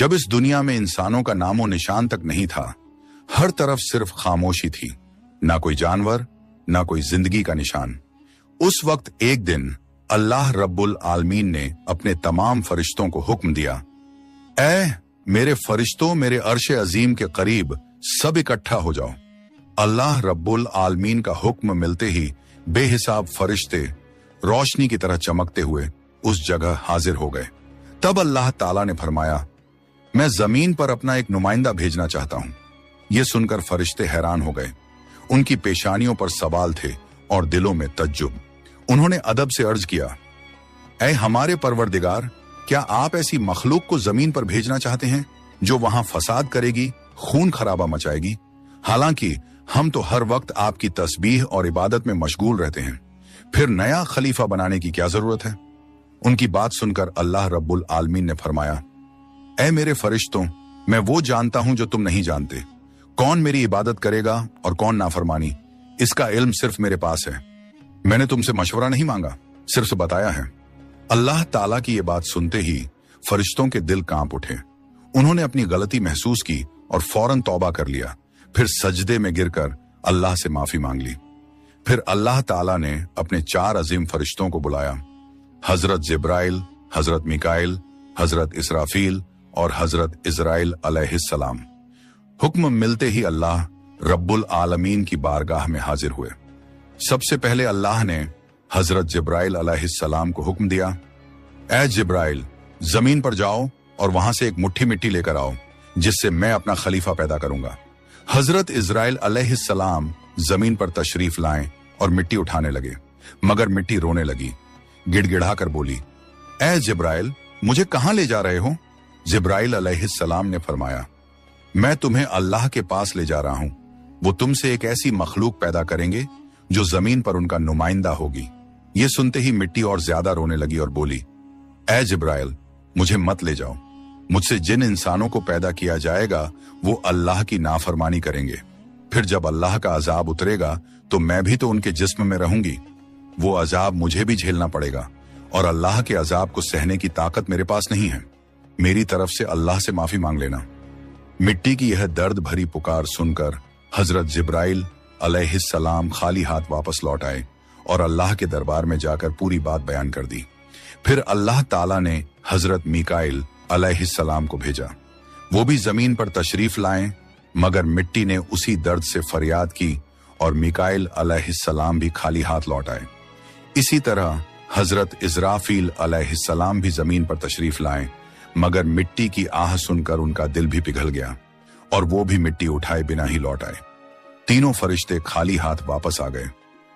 जब इस दुनिया में इंसानों का नामो निशान तक नहीं था, हर तरफ सिर्फ खामोशी थी, ना कोई जानवर, ना कोई जिंदगी का निशान। उस वक्त एक दिन अल्लाह रब्बुल आलमीन ने अपने तमाम फरिश्तों को हुक्म दिया, ऐ मेरे फरिश्तों, मेरे अर्श अजीम के करीब सब इकट्ठा हो जाओ। अल्लाह रब्बुल आलमीन का हुक्म मिलते ही बेहिसाब फरिश्ते रोशनी की तरह चमकते हुए उस जगह हाजिर हो गए। तब अल्लाह ताला ने फरमाया, मैं जमीन पर अपना एक नुमाइंदा भेजना चाहता हूं। यह सुनकर फरिश्ते हैरान हो गए। उनकी पेशानियों पर सवाल थे और दिलों में तज्जुब। उन्होंने अदब से अर्ज किया, ऐ हमारे परवरदिगार, क्या आप ऐसी मखलूक को जमीन पर भेजना चाहते हैं जो वहां फसाद करेगी, खून खराबा मचाएगी? हालांकि हम तो हर वक्त आपकी तस्बीह और इबादत में मशगूल रहते हैं, फिर नया खलीफा बनाने की क्या जरूरत है? उनकी बात सुनकर अल्लाह रब्बुल आलमीन ने फरमाया, ऐ मेरे फरिश्तों, मैं वो जानता हूं जो तुम नहीं जानते। कौन मेरी इबादत करेगा और कौन नाफरमानी, इसका इल्म सिर्फ मेरे पास है। मैंने तुमसे मशवरा नहीं मांगा, सिर्फ बताया है। अल्लाह ताला की ये बात सुनते ही फरिश्तों के दिल कांप उठे। उन्होंने अपनी गलती महसूस की और फौरन तौबा कर लिया। फिर सजदे में गिरकर अल्लाह से माफी मांग ली। फिर अल्लाह ताला ने अपने 4 अजीम फरिश्तों को बुलाया, हजरत जिब्राइल, हजरत मिकाइल, हजरत इसराफील और हजरत इजराइल अलैहिस्सलाम। हुक्म मिलते ही अल्लाह रब्बुल आलमीन की बारगाह में हाजिर हुए। सबसे पहले अल्लाह ने हजरत जिब्राइल अलैहिस्सलाम को हुक्म दिया, ऐ जिब्राइल, जमीन पर जाओ और वहां से एक मुट्ठी मिट्टी लेकर आओ, जिससे मैं अपना खलीफा पैदा करूंगा। हजरत इजराइल अलैहिस्सलाम जमीन पर तशरीफ लाएं और मिट्टी उठाने लगे, मगर मिट्टी रोने लगी। गिड़गिड़ा कर बोली, ऐ जिब्राइल, मुझे कहां ले जा रहे हो? जिब्राइल अलैहिस्सलाम ने फरमाया, मैं तुम्हें अल्लाह के पास ले जा रहा हूं। वो तुमसे एक ऐसी मखलूक पैदा करेंगे जो जमीन पर उनका नुमाइंदा होगी। ये सुनते ही मिट्टी और ज्यादा रोने लगी और बोली, ऐ जिब्राइल, मुझे मत ले जाओ। मुझसे जिन इंसानों को पैदा किया जाएगा वो अल्लाह की नाफरमानी करेंगे। फिर जब अल्लाह का अजाब उतरेगा तो मैं भी तो उनके जिस्म में रहूंगी। वो अजाब मुझे भी झेलना पड़ेगा और अल्लाह के अजाब को सहने की ताकत मेरे पास नहीं है। मेरी तरफ से अल्लाह से माफी मांग लेना। मिट्टी की यह दर्द भरी पुकार सुनकर हजरत जिब्राइल अलैहिस्सलाम खाली हाथ वापस लौट आए और अल्लाह के दरबार में जाकर पूरी बात बयान कर दी। फिर अल्लाह ताला ने हजरत मिकाइल अलैहिस्सलाम को भेजा। वो भी जमीन पर तशरीफ लाएं, मगर मिट्टी ने उसी दर्द से फरियाद की और मिकाइल अलैहिस्सलाम भी खाली हाथ लौट आए। इसी तरह हजरत इजराफील अलैहिस्सलाम भी जमीन पर तशरीफ लाएं, मगर मिट्टी की आह सुनकर उनका दिल भी पिघल गया और वो भी मिट्टी उठाए बिना ही लौट आए। तीनों फरिश्ते खाली हाथ वापस आ गए।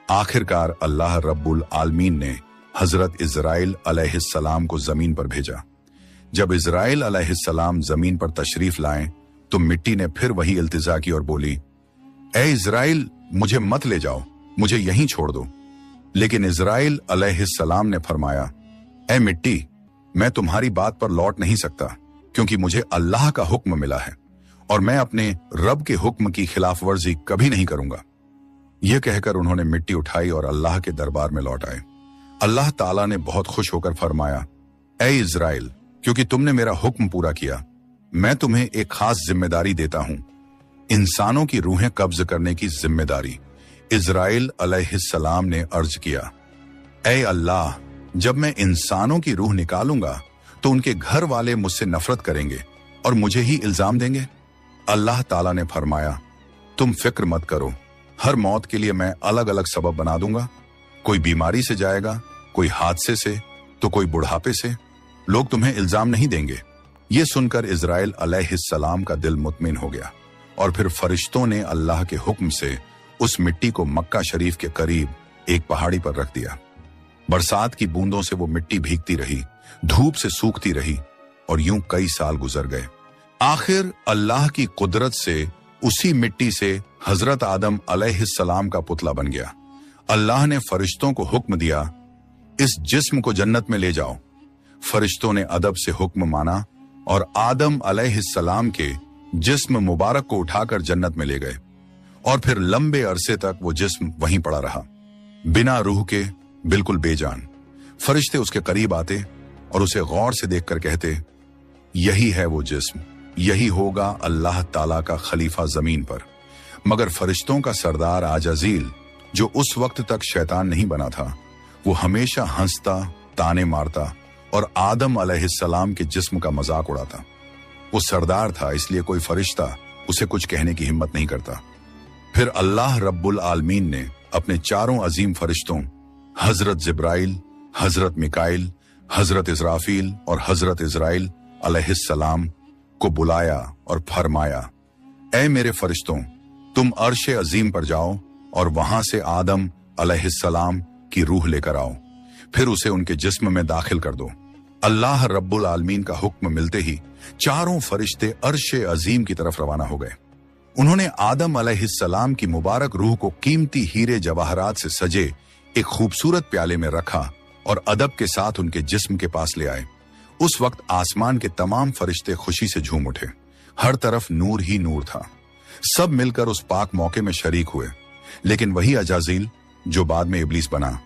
आखिरकार अल्लाह रब्बुल आलमीन ने हजरत इजराइल अलैहिस्सलाम को जमीन पर भेजा। जब इजराइल अलैहिस्सलाम जमीन पर तशरीफ लाएं तो मिट्टी ने फिर वही इल्तिजा की और बोली, ऐ इजराइल, मुझे मत ले जाओ, मुझे यहीं छोड़ दो। लेकिन इजराइल अलैहिस्सलाम ने फरमाया, ऐ मिट्टी, मैं तुम्हारी बात पर लौट नहीं सकता, क्योंकि मुझे अल्लाह का हुक्म मिला है और मैं अपने रब के हुक्म की खिलाफ वर्जी कभी नहीं करूंगा। यह कहकर उन्होंने मिट्टी उठाई और अल्लाह के दरबार में लौट आए। अल्लाह ताला ने बहुत खुश होकर फरमाया, ऐ इजराइल, क्योंकि तुमने मेरा हुक्म पूरा किया, मैं तुम्हें एक खास जिम्मेदारी देता हूं, इंसानों की रूहें कब्ज करने की जिम्मेदारी। इजराइल अलैहिस्सलाम ने अर्ज किया, ऐ अल्लाह, जब मैं इंसानों की रूह निकालूंगा तो उनके घर वाले मुझसे नफरत करेंगे और मुझे ही इल्जाम देंगे। अल्लाह ताला ने फरमाया, तुम फिक्र मत करो, हर मौत के लिए मैं अलग अलग सबब बना दूंगा। कोई बीमारी से जाएगा, कोई हादसे से, तो कोई बुढ़ापे से। लोग तुम्हें इल्जाम नहीं देंगे। ये सुनकर इजराइल अलैहिस्सलाम का दिल मुतमिन हो गया और फिर फरिश्तों ने अल्लाह के हुक्म से उस मिट्टी को मक्का शरीफ के करीब एक पहाड़ी पर रख दिया। बरसात की बूंदों से वो मिट्टी भीगती रही, धूप से सूखती रही और यूं कई साल गुजर गए। आखिर अल्लाह की कुदरत से उसी मिट्टी से हजरत आदम अलैहिस्सलाम का पुतला बन गया। अल्लाह ने फरिश्तों को हुक्म दिया, इस जिस्म को जन्नत में ले जाओ। फरिश्तों ने अदब से हुक्म माना और आदम अलैहिस्सलाम के जिस्म मुबारक को उठाकर जन्नत में ले गए और फिर लंबे अरसे तक वो जिस्म वहीं पड़ा रहा, बिना रूह के, बिल्कुल बेजान। फरिश्ते उसके करीब आते और उसे गौर से देखकर कहते, यही है वो जिस्म, यही होगा अल्लाह ताला का खलीफा जमीन पर। मगर फरिश्तों का सरदार आजाजील, जो उस वक्त तक शैतान नहीं बना था, वो हमेशा हंसता, ताने मारता और आदम अलैहिस्सलाम के जिस्म का मजाक उड़ाता। वो सरदार था, इसलिए कोई फरिश्ता उसे कुछ कहने की हिम्मत नहीं करता। फिर अल्लाह रब्बुल आलमीन ने अपने चारों अजीम फरिश्तों हजरत जिब्राइल, हजरत मिकाइल, हजरत इजराफील और हजरत इजराइल अलैहिस्सलाम को बुलाया और फरमाया, ऐ मेरे फरिश्तों, तुम अर्श अजीम पर जाओ और वहां से आदम अलैहिस्सलाम की रूह लेकर आओ, फिर उसे उनके जिस्म में दाखिल कर दो। अल्लाह रब्बुल आलमीन का हुक्म मिलते ही चारों फरिश्ते अर्श अजीम की तरफ रवाना हो गए। उन्होंने आदम अलैहिस्सलाम की मुबारक रूह को कीमती हीरे जवाहरात से सजे एक खूबसूरत प्याले में रखा और अदब के साथ उनके जिस्म के पास ले आए। उस वक्त आसमान के तमाम फरिश्ते खुशी से झूम उठे। हर तरफ नूर ही नूर था। सब मिलकर उस पाक मौके में शरीक हुए। लेकिन वही अजाजील, जो बाद में इब्लीस बना,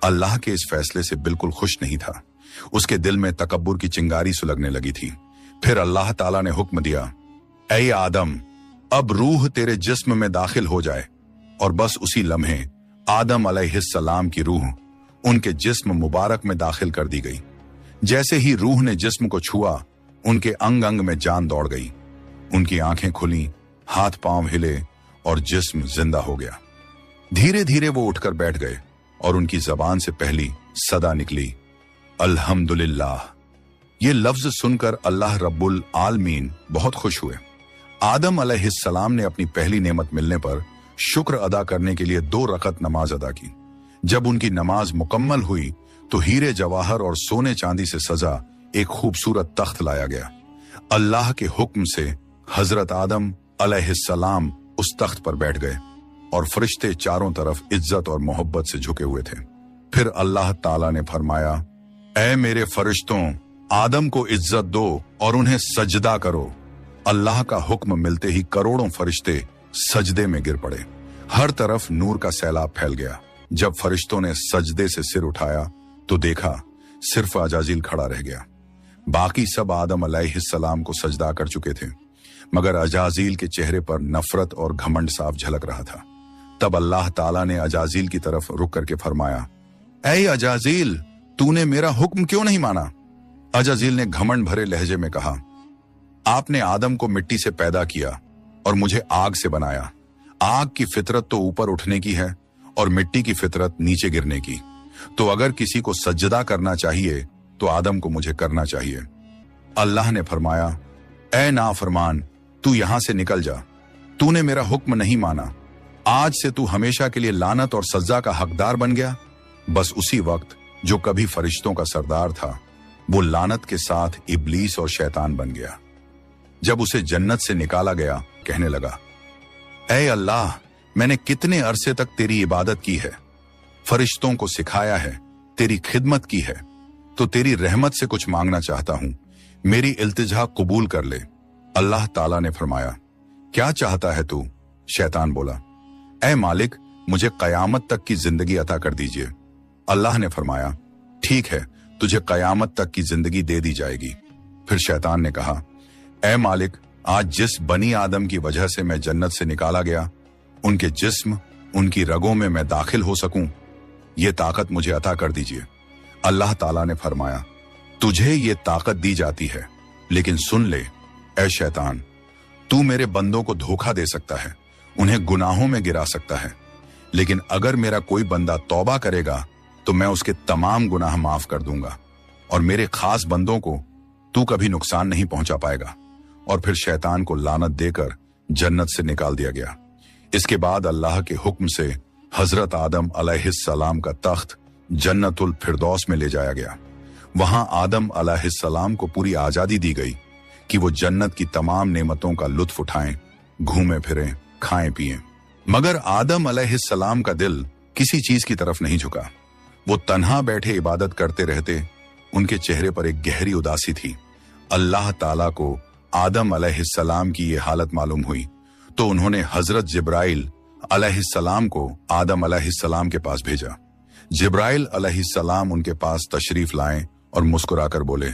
अल्लाह के इस फैसले से बिल्कुल खुश नहीं था। उसके दिल में तकब्बुर की चिंगारी सुलगने लगी थी। फिर अल्लाह ताला ने हुक्म दिया, ऐ आदम, अब रूह तेरे जिस्म में दाखिल हो जाए। और बस उसी लम्हे आदम अलैहिस्सलाम की रूह उनके जिस्म मुबारक में दाखिल कर दी गई। जैसे ही रूह ने जिस्म को छुआ, उनके अंग अंग में जान दौड़ गई। उनकी आंखें खुली, हाथ पांव हिले और जिस्म जिंदा हो गया। धीरे धीरे वो उठकर बैठ गए और उनकी जबान से पहली सदा निकली, अल्हम्दुलिल्लाह। ये लफ्ज सुनकर अल्लाह रब्बुल आलमीन बहुत खुश हुए। आदम अलैहिस्सलाम ने अपनी पहली नेमत मिलने पर शुक्र अदा करने के लिए 2 रकत नमाज अदा की। जब उनकी नमाज मुकम्मल हुई तो हीरे जवाहर और सोने चांदी से सजा एक खूबसूरत तख्त लाया गया। अल्लाह के हुक्म से हजरत आदम अलैहिस्सलाम उस तख्त पर बैठ गए और फरिश्ते चारों तरफ इज्जत और मोहब्बत से झुके हुए थे। फिर अल्लाह ताला ने फरमाया, ऐ मेरे फरिश्तों, आदम को इज्जत दो और उन्हें सजदा करो। अल्लाह का हुक्म मिलते ही करोड़ों फरिश्ते सजदे में गिर पड़े। हर तरफ नूर का सैलाब फैल गया। जब फरिश्तों ने सजदे से सिर उठाया तो देखा सिर्फ अजाजील खड़ा रह गया। बाकी सब आदम अलैहिस्सलाम को सजदा कर चुके थे, मगर अजाजील के चेहरे पर नफरत और घमंड साफ झलक रहा था। तब अल्लाह ताला ने अजाजील की तरफ रुक करके फरमाया, ऐ अजाजील, तूने मेरा हुक्म क्यों नहीं माना? अजाजील ने घमंड भरे लहजे में कहा, आपने आदम को मिट्टी से पैदा किया और मुझे आग से बनाया। आग की फितरत तो ऊपर उठने की है और मिट्टी की फितरत नीचे गिरने की। तो अगर किसी को सजदा करना चाहिए तो आदम को मुझे करना चाहिए। अल्लाह ने फरमाया, ऐ नाफरमान, तू यहां से निकल जा। तूने मेरा हुक्म नहीं माना। आज से तू हमेशा के लिए लानत और सजा का हकदार बन गया। बस उसी वक्त जो कभी फरिश्तों का सरदार था, वो लानत के साथ इब्लीस और शैतान बन गया। जब उसे जन्नत से निकाला गया, कहने लगा, ऐ अल्लाह, मैंने कितने अरसे तक तेरी इबादत की है, फरिश्तों को सिखाया है, तेरी खिदमत की है, तो तेरी रहमत से कुछ मांगना चाहता हूं। मेरी इल्तिजा कबूल कर ले। अल्लाह ताला ने फरमाया, क्या चाहता है तू? शैतान बोला, ऐ मालिक, मुझे कयामत तक की जिंदगी अता कर दीजिए। अल्लाह ने फरमाया, ठीक है, तुझे कयामत तक की जिंदगी दे दी जाएगी। फिर शैतान ने कहा, ऐ मालिक, आज जिस बनी आदम की वजह से मैं जन्नत से निकाला गया, उनके जिस्म, उनकी रगों में मैं दाखिल हो सकूं, ये ताकत मुझे अता कर दीजिए। अल्लाह ताला ने फरमाया, तुझे ये ताकत दी जाती है, लेकिन सुन ले ऐ शैतान, तू मेरे बंदों को धोखा दे सकता है, उन्हें गुनाहों में गिरा सकता है, लेकिन अगर मेरा कोई बंदा तौबा करेगा तो मैं उसके तमाम गुनाह माफ कर दूंगा और मेरे खास बंदों को तू कभी नुकसान नहीं पहुंचा पाएगा। और फिर शैतान को लानत देकर जन्नत से निकाल दिया गया। इसके बाद अल्लाह के हुक्म से हजरत आदम अलैहिस्सलाम का तख्त जन्नतुल फिरदौस में ले जाया गया। वहां आदम अलैहिस्सलाम को पूरी आजादी दी गई कि वो जन्नत की तमाम नेमतों का लुत्फ उठाएं, घूमें फिरें, खाएं पिएं। मगर आदम अलैहिस्सलाम का दिल किसी चीज की तरफ नहीं झुका। वो तन्हा बैठे इबादत करते रहते। उनके चेहरे पर एक गहरी उदासी थी। अल्लाह ताला को आदम अलैहिस्सलाम की ये हालत मालूम हुई तो उन्होंने हजरत जिब्राइल अलैहिस्सलाम को आदम अलैहिस्सलाम के पास भेजा। जिब्राइल अलैहिस्सलाम उनके पास तशरीफ लाएं और मुस्कुराकर बोले,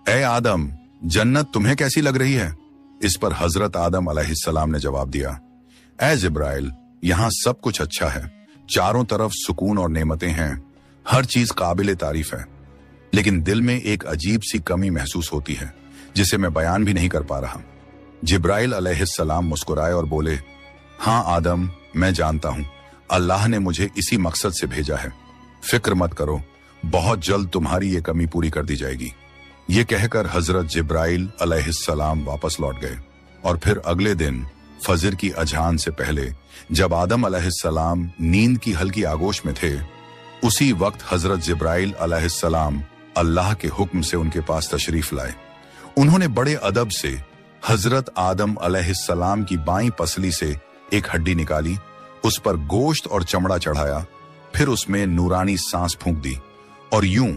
ऐ आदम, जन्नत तुम्हें कैसी लग रही है? इस पर हजरत आदम अलैहिस्सलाम ने जवाब दिया, ऐ जिब्राइल, यहाँ सब कुछ अच्छा है, चारों तरफ सुकून और नेमतें हैं, हर चीज काबिल तारीफ है, लेकिन दिल में एक अजीब सी कमी महसूस होती है जिसे मैं बयान भी नहीं कर पा रहा। जिब्राइल अलैहिस्सलाम मुस्कुराए और बोले, हाँ आदम, मैं जानता हूं, अल्लाह ने मुझे इसी मकसद से भेजा है, फिक्र मत करो, बहुत जल्द तुम्हारी ये कमी पूरी कर दी जाएगी। ये कहकर हजरत जिब्राइल अलैहिस्सलाम वापस लौट गए और फिर अगले दिन फजर की अजान से पहले जब आदम अलैहिस्सलाम नींद की हल्की आगोश में थे, उसी वक्त हजरत जिब्राइल अलैहिस्सलाम अल्लाह के हुक्म से उनके पास तशरीफ लाए। उन्होंने बड़े अदब से हजरत आदम अलैहिस्सलाम की बाईं पसली से एक हड्डी निकाली, उस पर गोश्त और चमड़ा चढ़ाया, फिर उसमें नूरानी सांस फूंक दी और यूं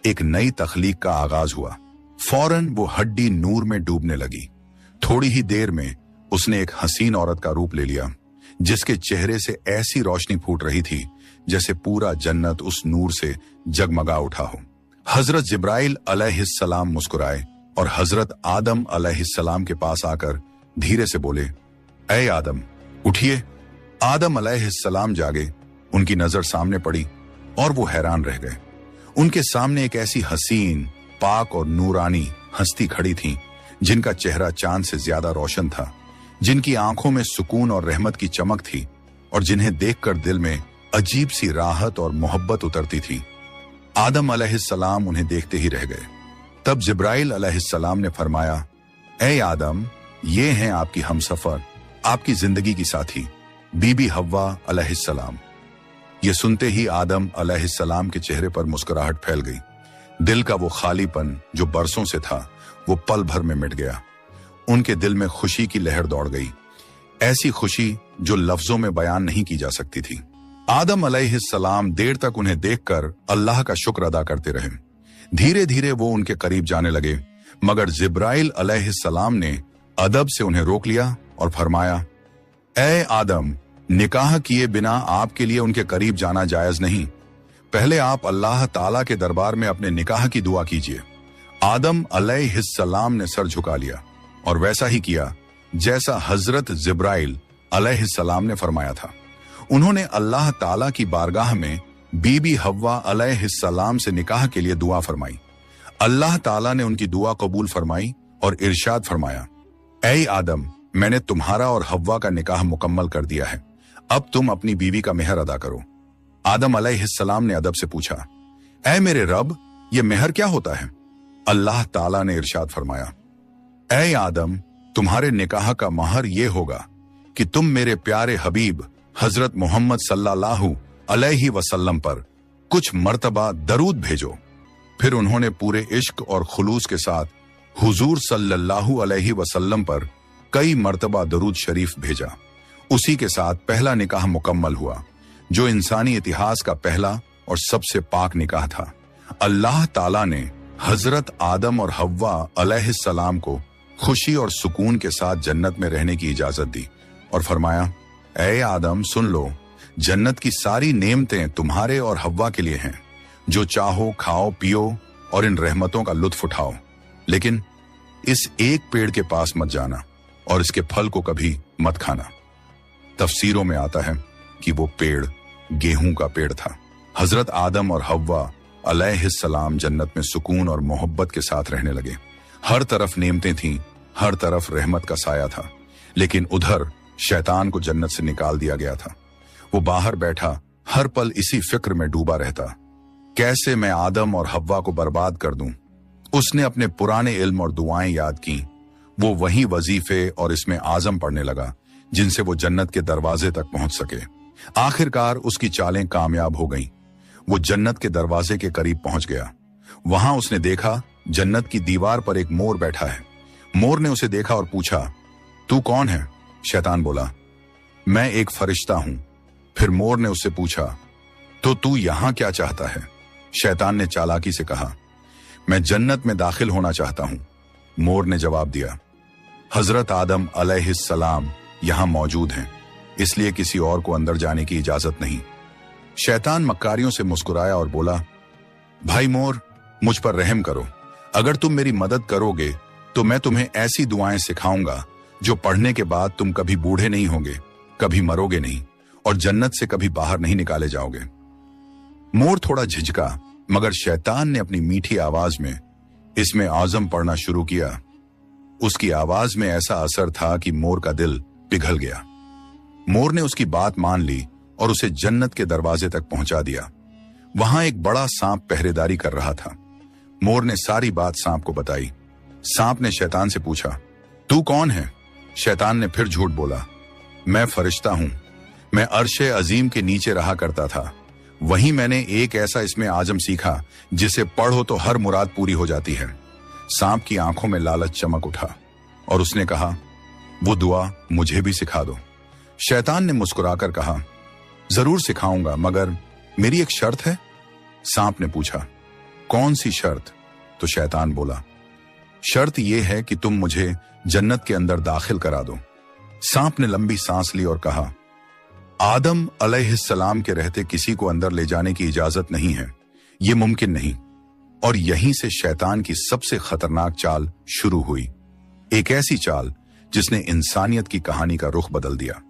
एक नई तख्लीक का आगाज हुआ। फौरन वो हड्डी नूर में डूबने लगी। थोड़ी ही देर में उसने एक हसीन औरत का रूप ले लिया, जिसके चेहरे से ऐसी रोशनी फूट रही थी जैसे पूरा जन्नत उस नूर से जगमगा उठा हो। हजरत जिब्राइल अलैहिस्सलाम मुस्कुराए और हजरत आदम अलैहिस्सलाम के पास आकर धीरे से बोले, ऐ आदम, उठिए। आदम अलैहिस्सलाम जागे, उनकी नजर सामने पड़ी और वो हैरान रह गए। उनके सामने एक ऐसी हसीन, पाक और नूरानी हस्ती खड़ी थी जिनका चेहरा चांद से ज्यादा रोशन था, जिनकी आंखों में सुकून और रहमत की चमक थी और जिन्हें देखकर दिल में अजीब सी राहत और मोहब्बत उतरती थी। आदम अलैहिस्सलाम उन्हें देखते ही रह गए। तब जिब्राइल अलैहिस्सलाम ने फरमाया, ऐ आदम, ये हैं आपकी हमसफर, आपकी जिंदगी की साथी, बीबी हव्वा अलैहिस्सलाम। ये सुनते ही आदम अलैहिस्सलाम के चेहरे पर मुस्कुराहट फैल गई। दिल का वो खालीपन जो बरसों से था, वो पल भर में मिट गया। उनके दिल में खुशी की लहर दौड़ गई, ऐसी खुशी जो लफ्जों में बयान नहीं की जा सकती थी। आदम अलैहिस्सलाम देर तक उन्हें देखकर अल्लाह का शुक्र अदा करते रहे। धीरे धीरे वो उनके करीब जाने लगे, मगर जिब्राइल अलैहिस्सलाम ने अदब से उन्हें रोक लिया और फरमाया, ऐ आदम, निकाह किए बिना आपके लिए उनके करीब जाना जायज नहीं। पहले आप अल्लाह ताला के दरबार में अपने निकाह की दुआ कीजिए। आदम अलैहिस्सलाम ने सर झुका लिया और वैसा ही किया जैसा हजरत जिब्राइल अलैहिस्सलाम ने फरमाया था। उन्होंने अल्लाह ताला की बारगाह में बीबी हव्वा अलैहिस्सलाम से निकाह के लिए दुआ फरमाई। अल्लाह ताला ने उनकी दुआ कबूल फरमाई और इरशाद फरमाया, ऐ आदम, मैंने तुम्हारा और हव्वा का निकाह मुकम्मल कर दिया है, अब तुम अपनी बीवी का मेहर अदा करो। आदम अलैहिस्सलाम ने अदब से पूछा, ऐ मेरे रब, ये मेहर क्या होता है? अल्लाह ताला ने इरशाद फरमाया, ऐ आदम, तुम्हारे निकाह का महर ये होगा कि तुम मेरे प्यारे हबीब हजरत मोहम्मद सल्लल्लाहु अलैहि वसल्लम पर कुछ मर्तबा दरूद भेजो। फिर उन्होंने पूरे इश्क और खुलूस के साथ हुजूर सल्लल्लाहु अलैहि वसल्लम पर कई मर्तबा दरूद शरीफ भेजा। उसी के साथ पहला निकाह मुकम्मल हुआ, जो इंसानी इतिहास का पहला और सबसे पाक निकाह था। अल्लाह ताला ने हजरत आदम और हव्वा अलैहिस्सलाम को खुशी और सुकून के साथ जन्नत में रहने की इजाजत दी और फरमाया, ऐ आदम, सुन लो, जन्नत की सारी नेमतें तुम्हारे और हव्वा के लिए हैं। जो चाहो खाओ पियो और इन रहमतों का लुत्फ उठाओ, लेकिन इस एक पेड़ के पास मत जाना और इसके फल को कभी मत खाना। तफसीरों में आता है कि वो पेड़ गेहूं का पेड़ था। हजरत आदम और हव्वा अलैहिस्सलाम जन्नत में सुकून और मोहब्बत के साथ रहने लगे। हर तरफ नेमतें थीं, हर तरफ रहमत का साया था, लेकिन उधर शैतान को जन्नत से निकाल दिया गया था। वो बाहर बैठा हर पल इसी फिक्र में डूबा रहता, कैसे मैं आदम और हव्वा को बर्बाद कर दूं। उसने अपने पुराने इल्म और दुआएं याद की। वो वही वजीफे और इसमें आजम पढ़ने लगा जिनसे वो जन्नत के दरवाजे तक पहुंच सके। आखिरकार उसकी चालें कामयाब हो गईं। वो जन्नत के दरवाजे के करीब पहुंच गया। वहां उसने देखा जन्नत की दीवार पर एक मोर बैठा है। मोर ने उसे देखा और पूछा, तू कौन है? शैतान बोला, मैं एक फरिश्ता हूं। फिर मोर ने उससे पूछा, तो तू यहां क्या चाहता है? शैतान ने चालाकी से कहा, मैं जन्नत में दाखिल होना चाहता हूं। मोर ने जवाब दिया, हजरत आदम अलैहिस्सलाम यहां मौजूद हैं, इसलिए किसी और को अंदर जाने की इजाजत नहीं। शैतान मक्कारियों से मुस्कुराया और बोला, भाई मोर, मुझ पर रहम करो। अगर तुम मेरी मदद करोगे तो मैं तुम्हें ऐसी दुआएं सिखाऊंगा जो पढ़ने के बाद तुम कभी बूढ़े नहीं होंगे, कभी मरोगे नहीं और जन्नत से कभी बाहर नहीं निकाले जाओगे। मोर थोड़ा झिझका, मगर शैतान ने अपनी मीठी आवाज में इसमें आजम पढ़ना शुरू किया। उसकी आवाज में ऐसा असर था कि मोर का दिल पिघल गया। मोर ने उसकी बात मान ली और उसे जन्नत के दरवाजे तक पहुंचा दिया। वहां एक बड़ा सांप पहरेदारी कर रहा था। मोर ने सारी बात सांप को बताई। सांप ने शैतान से पूछा, तू कौन है? शैतान ने फिर झूठ बोला, मैं फरिश्ता हूं। मैं अर्शे अजीम के नीचे रहा करता था। वहीं मैंने एक ऐसा इसमें आजम सीखा जिसे पढ़ो तो हर मुराद पूरी हो जाती है। सांप की आंखों में लालच चमक उठा और उसने कहा, वो दुआ मुझे भी सिखा दो। शैतान ने मुस्कुराकर कहा, जरूर सिखाऊंगा, मगर मेरी एक शर्त है। सांप ने पूछा, कौन सी शर्त? तो शैतान बोला, शर्त यह है कि तुम मुझे जन्नत के अंदर दाखिल करा दो। सांप ने लंबी सांस ली और कहा, आदम अलैहिस्सलाम के रहते किसी को अंदर ले जाने की इजाजत नहीं है, यह मुमकिन नहीं। और यहीं से शैतान की सबसे खतरनाक चाल शुरू हुई, एक ऐसी चाल जिसने इंसानियत की कहानी का रुख बदल दिया।